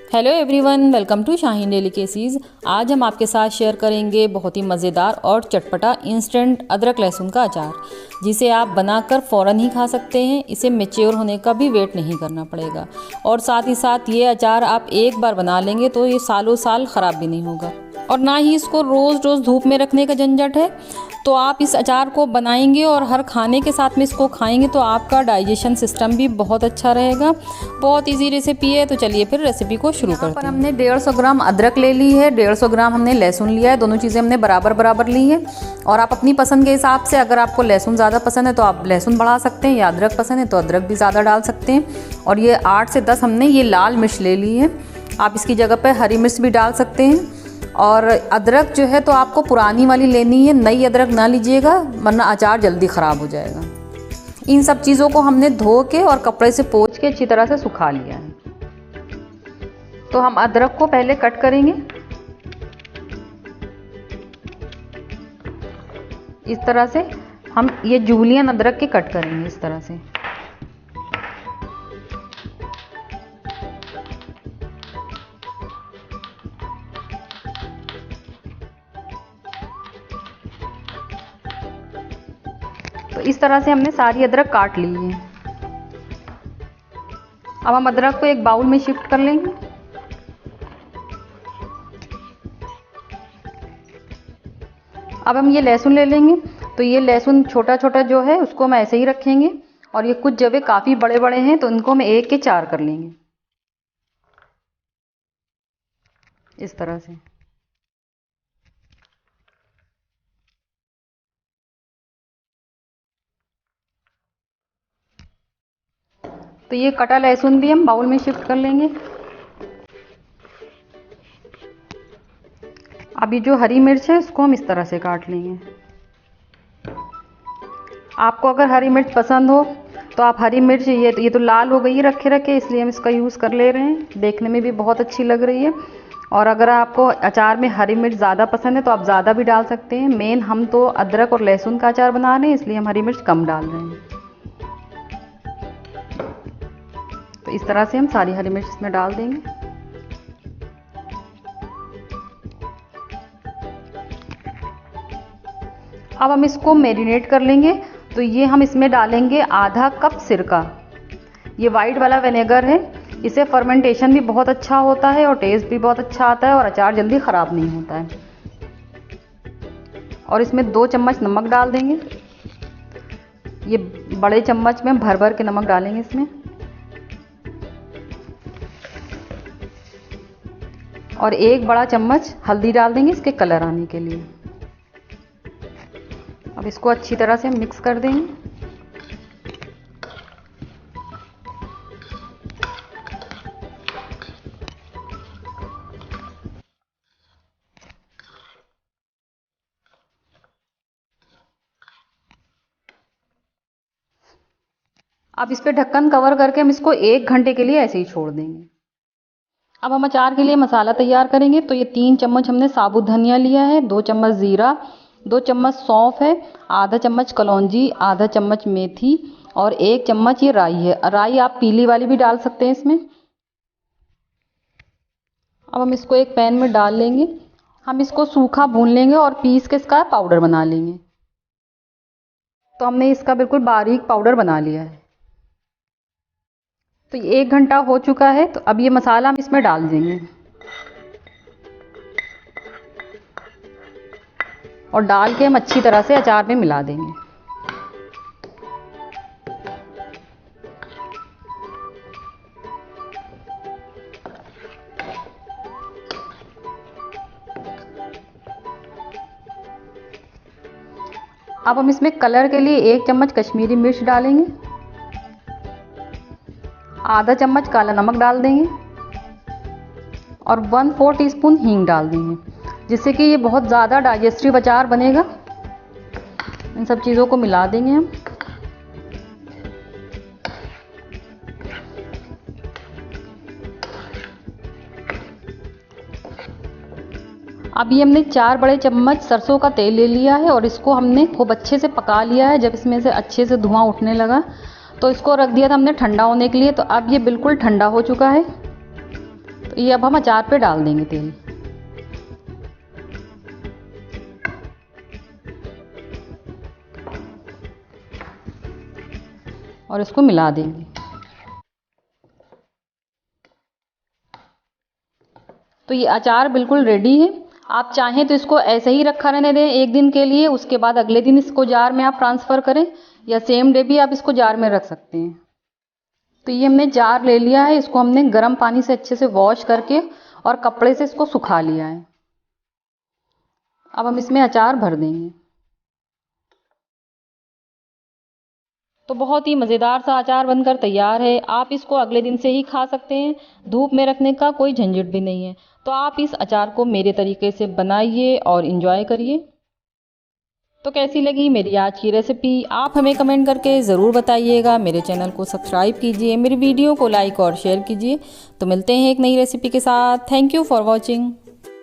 Hello everyone, welcome to Shaheen delicacies. आज हम आपके साथ शेयर करेंगे बहुत ही मज़ेदार और चटपटा इंस्टेंट अदरक लहसुन का अचार, जिसे आप बनाकर फ़ौरन ही खा सकते हैं। इसे मैच्योर होने का भी वेट नहीं करना पड़ेगा और साथ ही साथ ये अचार आप एक बार बना लेंगे तो ये सालों साल ख़राब भी नहीं होगा और ना ही इसको रोज़ रोज़ धूप में रखने का झंझट है। तो आप इस अचार को बनाएंगे और हर खाने के साथ में इसको खाएंगे तो आपका डाइजेशन सिस्टम भी बहुत अच्छा रहेगा। बहुत इजी रेसिपी है, तो चलिए फिर रेसिपी को शुरू करते हैं। हमने 150 ग्राम अदरक ले ली है, 150 ग्राम हमने लहसुन लिया है। दोनों चीज़ें हमने बराबर बराबर ली है और आप अपनी पसंद के हिसाब से, अगर आपको लहसुन ज़्यादा पसंद है तो आप लहसुन बढ़ा सकते हैं, या अदरक पसंद है तो अदरक भी ज़्यादा डाल सकते हैं। और ये 8 से 10 हमने ये लाल मिर्च ले ली है। आप इसकी जगह पर हरी मिर्च भी डाल सकते हैं। और अदरक जो है तो आपको पुरानी वाली लेनी है, नई अदरक ना लीजिएगा वरना अचार जल्दी ख़राब हो जाएगा। इन सब चीज़ों को हमने धो के और कपड़े से पोंछ के अच्छी तरह से सुखा लिया है। तो हम अदरक को पहले कट करेंगे इस तरह से। हम ये जूलियन अदरक के कट करेंगे इस तरह से। तो इस तरह से हमने सारी अदरक काट ली है। अब हम अदरक को एक बाउल में शिफ्ट कर लेंगे। अब हम ये लहसुन ले लेंगे। तो ये लहसुन छोटा छोटा जो है उसको हम ऐसे ही रखेंगे और ये कुछ जगह काफ़ी बड़े बड़े हैं तो इनको हम 1 के 4 कर लेंगे इस तरह से। तो ये कटा लहसुन भी हम बाउल में शिफ्ट कर लेंगे। अभी जो हरी मिर्च है उसको हम इस तरह से काट लेंगे। आपको अगर हरी मिर्च पसंद हो तो आप हरी मिर्च, ये तो लाल हो गई है रखे रखे, इसलिए हम इसका यूज़ कर ले रहे हैं। देखने में भी बहुत अच्छी लग रही है। और अगर आपको अचार में हरी मिर्च ज़्यादा पसंद है तो आप ज़्यादा भी डाल सकते हैं। मेन हम तो अदरक और लहसुन का अचार बना रहे हैं, इसलिए हम हरी मिर्च कम डाल रहे हैं। तो इस तरह से हम सारी हरी मिर्च इसमें डाल देंगे। अब हम इसको मैरिनेट कर लेंगे। तो ये हम इसमें डालेंगे आधा कप सिरका। ये वाइट वाला विनेगर है, इससे फर्मेंटेशन भी बहुत अच्छा होता है और टेस्ट भी बहुत अच्छा आता है और अचार जल्दी ख़राब नहीं होता है। और इसमें 2 चम्मच नमक डाल देंगे। ये बड़े चम्मच में भर भर के नमक डालेंगे इसमें। और 1 बड़ा चम्मच हल्दी डाल देंगे इसके कलर आने के लिए। अब इसको अच्छी तरह से मिक्स कर देंगे। अब इस पे ढक्कन कवर करके हम इसको 1 घंटे के लिए ऐसे ही छोड़ देंगे। अब हम अचार के लिए मसाला तैयार करेंगे। तो ये 3 चम्मच हमने साबुत धनिया लिया है, 2 चम्मच ज़ीरा, 2 चम्मच सौंफ है, आधा चम्मच कलौंजी, आधा चम्मच मेथी और 1 चम्मच ये राई है। राई आप पीली वाली भी डाल सकते हैं इसमें। अब हम इसको एक पैन में डाल लेंगे। हम इसको सूखा भून लेंगे और पीस के इसका पाउडर बना लेंगे। तो हमने इसका बिल्कुल बारीक पाउडर बना लिया है। तो 1 घंटा हो चुका है। तो अब ये मसाला हम इसमें डाल देंगे और डाल के हम अच्छी तरह से अचार में मिला देंगे। अब हम इसमें कलर के लिए 1 चम्मच कश्मीरी मिर्च डालेंगे, आधा चम्मच काला नमक डाल देंगे और 1/4 टीस्पून हींग डाल देंगे, जिससे कि ये बहुत ज़्यादा डाइजेस्टिव अचार बनेगा। इन सब चीज़ों को मिला देंगे हम। अब ये हमने 4 बड़े चम्मच सरसों का तेल ले लिया है और इसको हमने खूब अच्छे से पका लिया है। जब इसमें से अच्छे से धुआं उठने लगा तो इसको रख दिया था हमने ठंडा होने के लिए। तो अब ये बिल्कुल ठंडा हो चुका है। तो तो ये अब हम अचार पे डाल देंगे तेल और इसको मिला देंगे। तो ये अचार बिल्कुल रेडी है। आप चाहें तो इसको ऐसे ही रखा रहने दें एक दिन के लिए, उसके बाद अगले दिन इसको जार में आप ट्रांसफ़र करें, या सेम डे भी आप इसको जार में रख सकते हैं। तो ये हमने जार ले लिया है, इसको हमने गर्म पानी से अच्छे से वॉश करके और कपड़े से इसको सुखा लिया है। अब हम इसमें अचार भर देंगे। तो बहुत ही मज़ेदार सा अचार बनकर तैयार है। आप इसको अगले दिन से ही खा सकते हैं, धूप में रखने का कोई झंझट भी नहीं है। तो आप इस अचार को मेरे तरीके से बनाइए और इन्जॉय करिए। तो कैसी लगी मेरी आज की रेसिपी आप हमें कमेंट करके ज़रूर बताइएगा। मेरे चैनल को सब्सक्राइब कीजिए, मेरी वीडियो को लाइक और शेयर कीजिए। तो मिलते हैं एक नई रेसिपी के साथ। Thank you for watching.